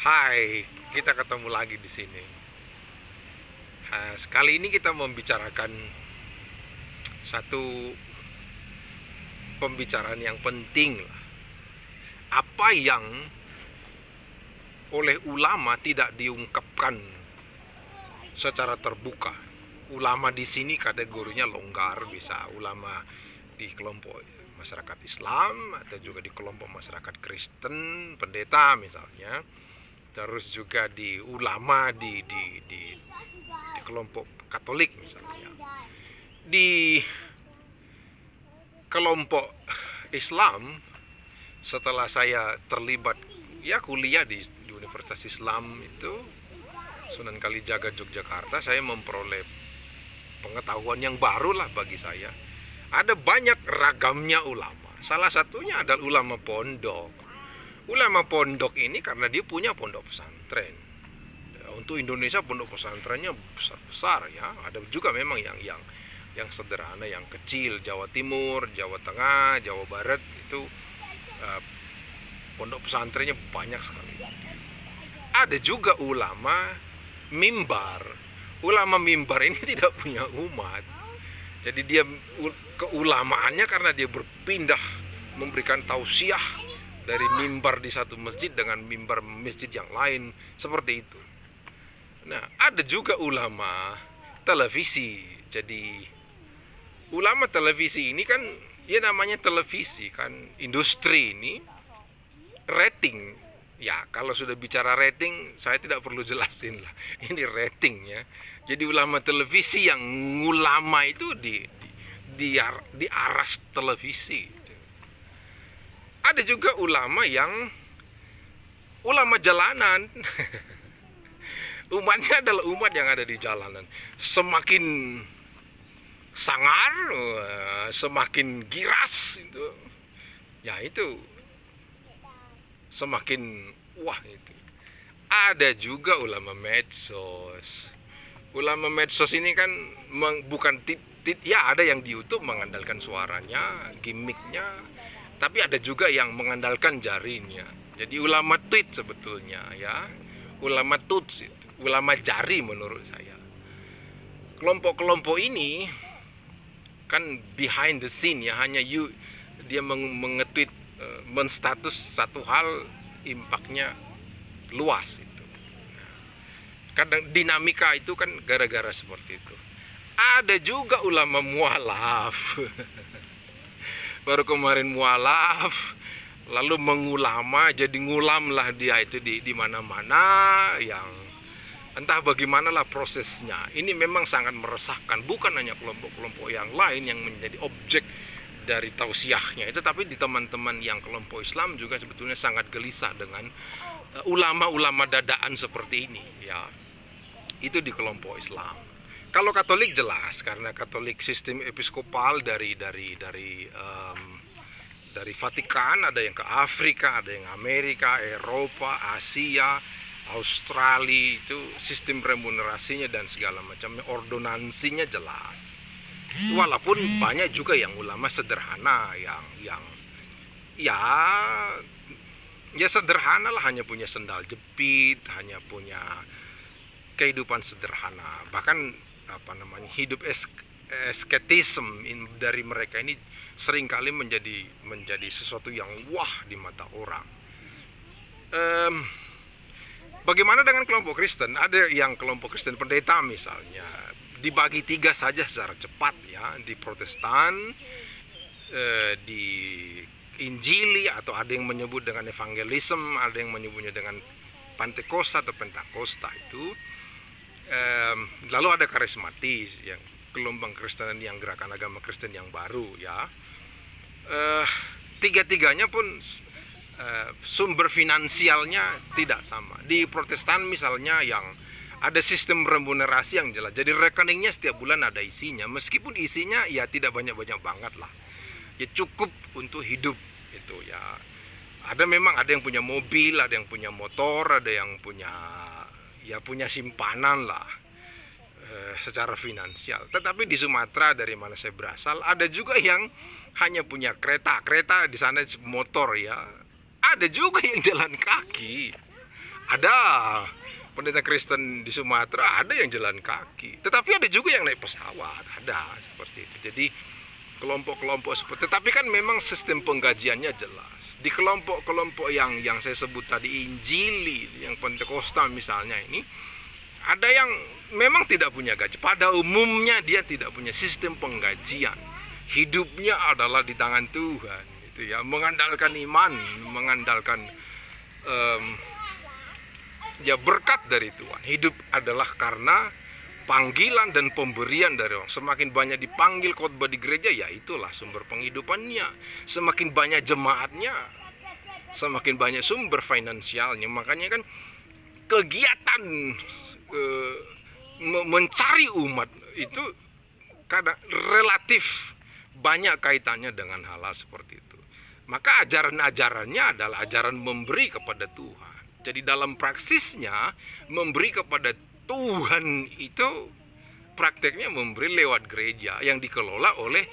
Hai, kita ketemu lagi di sini. Kali ini kita membicarakan satu pembicaraan yang penting lah. Apa yang oleh ulama tidak diungkapkan secara terbuka. Ulama di sini kategorinya longgar, bisa ulama di kelompok masyarakat Islam atau juga di kelompok masyarakat Kristen, pendeta misalnya. Terus juga di ulama di kelompok Katolik misalnya. Di kelompok Islam, setelah saya terlibat kuliah di Universitas Islam itu Sunan Kalijaga Yogyakarta, saya memperoleh pengetahuan yang baru lah bagi saya. Ada banyak ragamnya ulama. Salah satunya adalah ulama pondok. Ulama pondok ini karena dia punya pondok pesantren. Untuk Indonesia pondok pesantrennya besar-besar ya. Ada juga memang yang sederhana, yang kecil. Jawa Timur, Jawa Tengah, Jawa Barat itu pondok pesantrennya banyak sekali. Ada juga ulama mimbar. Ulama mimbar ini tidak punya umat. Jadi dia keulamaannya karena dia berpindah memberikan tausiah dari mimbar di satu masjid dengan mimbar masjid yang lain, seperti itu. Nah, ada juga ulama televisi. Jadi ulama televisi ini kan ya namanya televisi kan, industri ini rating. Ya, kalau sudah bicara rating, saya tidak perlu jelasin lah. Ini rating ya. Jadi ulama televisi yang ulama itu di aras televisi. Ada juga ulama yang ulama jalanan. Umatnya adalah umat yang ada di jalanan. Semakin sangar, semakin giras itu. Ya itu semakin wah itu. Ada juga ulama medsos. Ulama medsos ini kan bukan ya ada yang di YouTube mengandalkan suaranya, gimmicknya, tapi ada juga yang mengandalkan jarinya. Jadi ulama tweet sebetulnya ya, ulama tweet, ulama jari menurut saya. Kelompok-kelompok ini kan behind the scene ya, hanya dia mengetweet, menstatus satu hal, impactnya luas itu. Kadang dinamika itu kan gara-gara seperti itu. Ada juga ulama mualaf. Baru kemarin mualaf, lalu mengulama, jadi ngulam lah dia itu di mana-mana, yang entah bagaimanalah prosesnya. Ini memang sangat meresahkan, bukan hanya kelompok-kelompok yang lain yang menjadi objek dari tausiahnya itu, tapi di teman-teman yang kelompok Islam juga sebetulnya sangat gelisah dengan ulama-ulama dadaan seperti ini ya. Itu di kelompok Islam. Kalau Katolik jelas, karena Katolik sistem episkopal dari Vatikan, ada yang ke Afrika, ada yang Amerika, Eropa, Asia, Australia, itu sistem remunerasinya dan segala macamnya, ordonansinya jelas. Walaupun banyak juga yang ulama sederhana yang sederhana lah, hanya punya sendal jepit, hanya punya kehidupan sederhana, bahkan hidup asketisme dari mereka ini seringkali menjadi sesuatu yang wah di mata orang. Bagaimana dengan kelompok Kristen? Ada yang kelompok Kristen pendeta misalnya dibagi tiga saja secara cepat ya, di Protestan, di Injili, atau ada yang menyebut dengan evangelism, ada yang menyebutnya dengan Pantekosta atau Pentakosta itu. Lalu ada karismatis, yang gelombang Kristen yang gerakan agama Kristen yang baru ya. Tiga-tiganya pun sumber finansialnya tidak sama. Di Protestan misalnya yang ada sistem remunerasi yang jelas, jadi rekeningnya setiap bulan ada isinya, meskipun isinya ya tidak banyak-banyak banget lah, ya cukup untuk hidup itu ya. Ada yang punya mobil, ada yang punya motor, ada yang punya simpanan lah secara finansial. Tetapi di Sumatera, dari mana saya berasal, ada juga yang hanya punya kereta di sana motor ya. Ada juga yang jalan kaki. Ada pendeta Kristen di Sumatera, ada yang jalan kaki, tetapi ada juga yang naik pesawat, ada seperti itu. Jadi kelompok-kelompok seperti, tetapi kan memang sistem penggajiannya jelas. Di kelompok-kelompok yang saya sebut tadi, Injili, yang Pentakosta misalnya ini, ada yang memang tidak punya gaji. Pada umumnya dia tidak punya sistem penggajian. Hidupnya adalah di tangan Tuhan, itu ya, mengandalkan iman, mengandalkan ya berkat dari Tuhan. Hidup adalah karena panggilan dan pemberian dari orang. Semakin banyak dipanggil khotbah di gereja, ya itulah sumber penghidupannya. Semakin banyak jemaatnya, semakin banyak sumber finansialnya. Makanya kan kegiatan mencari umat itu kadang relatif banyak kaitannya dengan hal-hal seperti itu. Maka ajaran-ajarannya adalah ajaran memberi kepada Tuhan. Jadi dalam praksisnya memberi kepada Tuhan itu prakteknya memberi lewat gereja yang dikelola oleh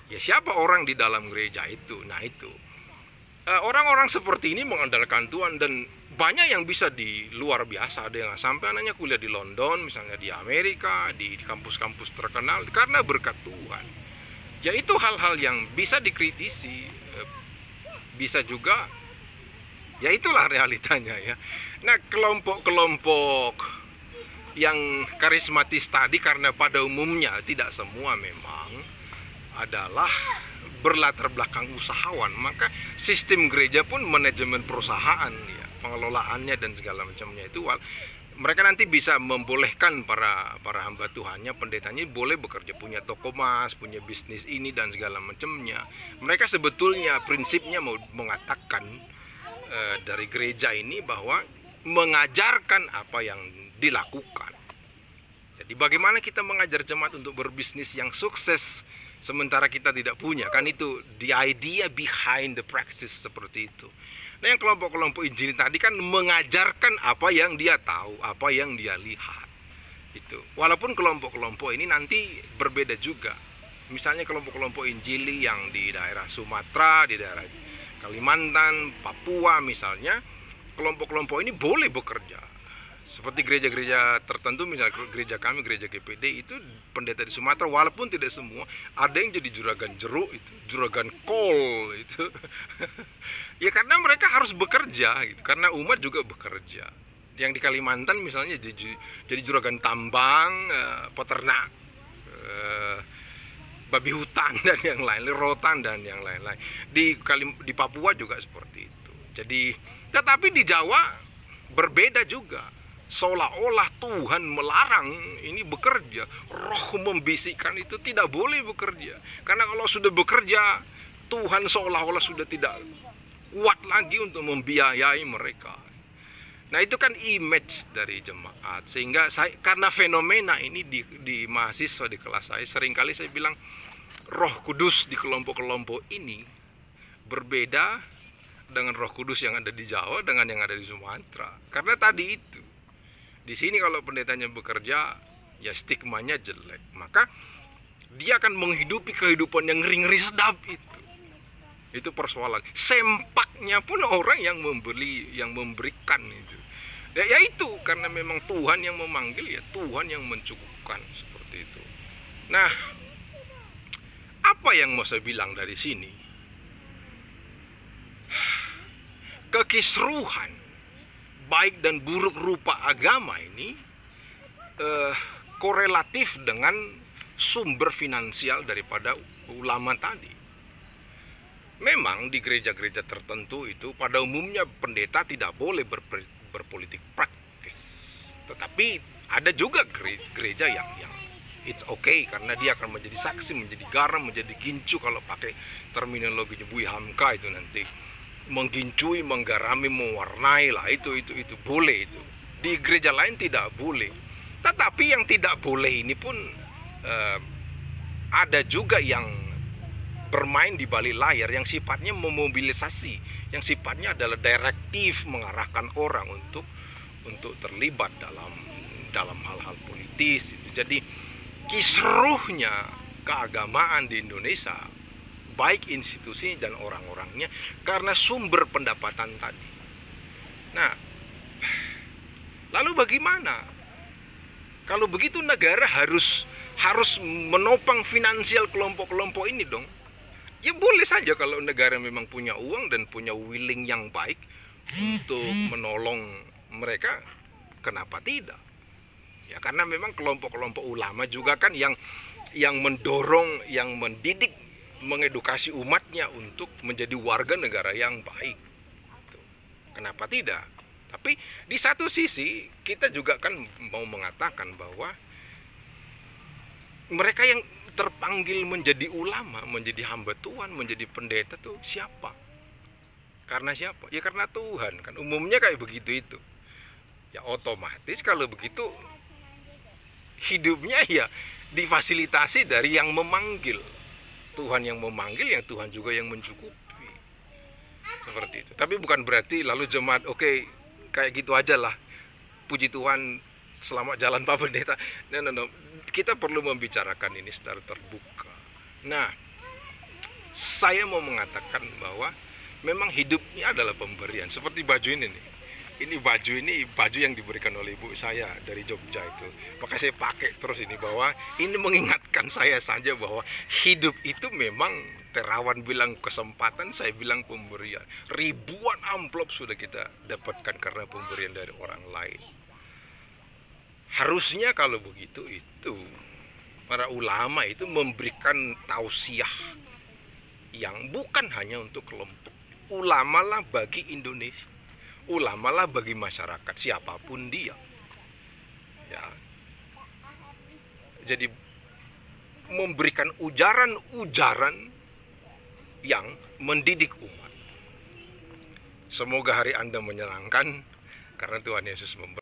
ya siapa orang di dalam gereja itu. Nah itu orang-orang seperti ini mengandalkan Tuhan, dan banyak yang bisa di luar biasa. Ada yang sampai anaknya kuliah di London, misalnya di Amerika, di kampus-kampus terkenal karena berkat Tuhan. Ya itu hal-hal yang bisa dikritisi, bisa juga ya itulah realitanya ya. Nah kelompok-kelompok yang karismatis tadi, karena pada umumnya tidak semua memang adalah berlatar belakang usahawan, maka sistem gereja pun manajemen perusahaan ya, pengelolaannya dan segala macamnya itu mereka nanti bisa membolehkan para hamba Tuhannya, pendetanya boleh bekerja, punya toko emas, punya bisnis ini dan segala macamnya. Mereka sebetulnya prinsipnya mau mengatakan dari gereja ini bahwa mengajarkan apa yang dilakukan. Jadi bagaimana kita mengajar jemaat untuk berbisnis yang sukses sementara kita tidak punya, kan itu the idea behind the practice seperti itu. Nah yang kelompok-kelompok Injil tadi kan mengajarkan apa yang dia tahu, apa yang dia lihat itu. Walaupun kelompok-kelompok ini nanti berbeda juga. Misalnya kelompok-kelompok Injili yang di daerah Sumatera, di daerah Kalimantan, Papua misalnya, kelompok-kelompok ini boleh bekerja. Seperti gereja-gereja tertentu, misalnya gereja kami, gereja GPD itu pendeta di Sumatera, walaupun tidak semua, ada yang jadi juragan jeruk itu, juragan kol itu. Ya karena mereka harus bekerja gitu, karena umat juga bekerja. Yang di Kalimantan misalnya jadi juragan tambang, peternak, babi hutan dan yang lain, rotan dan yang lain-lain. Di Papua juga seperti itu. Jadi, tetapi di Jawa berbeda juga. Seolah-olah Tuhan melarang ini bekerja. Roh membisikkan itu tidak boleh bekerja. Karena kalau sudah bekerja, Tuhan seolah-olah sudah tidak kuat lagi untuk membiayai mereka. Nah itu kan image dari jemaat. Sehingga karena fenomena ini di mahasiswa di kelas saya, seringkali saya bilang Roh Kudus di kelompok-kelompok ini berbeda dengan Roh Kudus yang ada di Jawa dengan yang ada di Sumatera. Karena tadi itu, di sini kalau pendetanya bekerja, ya stigmanya jelek. Maka dia akan menghidupi kehidupan yang ngeri-ngeri sedap itu. Itu persoalan. Sempaknya pun orang yang memberikan itu. Ya itu karena memang Tuhan yang memanggil, ya Tuhan yang mencukupkan seperti itu. Nah, apa yang mau saya bilang dari sini? Kekisruhan baik dan buruk rupa agama ini korelatif dengan sumber finansial daripada ulama tadi. Memang di gereja-gereja tertentu itu pada umumnya pendeta tidak boleh berpolitik praktis. Tetapi ada juga gereja yang it's okay karena dia akan menjadi saksi, menjadi garam, menjadi gincu kalau pakai terminologinya Bui Hamka itu nanti. Menggincui, menggarami, mewarnai lah itu boleh itu. Di gereja lain tidak boleh. Tetapi yang tidak boleh ini pun ada juga yang bermain di balik layar yang sifatnya memobilisasi, yang sifatnya adalah direktif mengarahkan orang untuk terlibat dalam hal-hal politis itu. Jadi kisruhnya keagamaan di Indonesia, baik institusi dan orang-orangnya, karena sumber pendapatan tadi. Nah, Lalu bagaimana? Kalau begitu negara harus menopang finansial kelompok-kelompok ini dong. Ya boleh saja kalau negara memang punya uang dan punya willing yang baik untuk menolong mereka, kenapa tidak? Ya karena memang kelompok-kelompok ulama juga kan yang mendorong, yang mendidik, mengedukasi umatnya untuk menjadi warga negara yang baik. Kenapa tidak? Tapi di satu sisi kita juga kan mau mengatakan bahwa mereka yang terpanggil menjadi ulama, menjadi hamba Tuhan, menjadi pendeta tuh siapa? Karena siapa? Ya karena Tuhan kan. Umumnya kayak begitu itu. Ya otomatis kalau begitu hidupnya ya difasilitasi dari yang memanggil. Tuhan yang memanggil, yang Tuhan juga yang mencukupi. Seperti itu. Tapi bukan berarti lalu jemaat oke, kayak gitu aja lah. Puji Tuhan, selamat jalan Pak Pendeta. No. Kita perlu membicarakan ini secara terbuka. Nah, saya mau mengatakan bahwa memang hidup ini adalah pemberian. Seperti baju ini nih. Ini baju yang diberikan oleh ibu saya dari Jogja itu. Maka saya pakai terus ini, bahwa ini mengingatkan saya saja bahwa hidup itu memang, Terawan bilang kesempatan, saya bilang pemberian. Ribuan amplop sudah kita dapatkan karena pemberian dari orang lain. Harusnya kalau begitu itu para ulama itu memberikan tausiah yang bukan hanya untuk kelompok. Ulamalah bagi Indonesia, ulamalah bagi masyarakat siapapun dia. Ya. Jadi memberikan ujaran-ujaran yang mendidik umat. Semoga hari Anda menyenangkan karena Tuhan Yesus memberkati.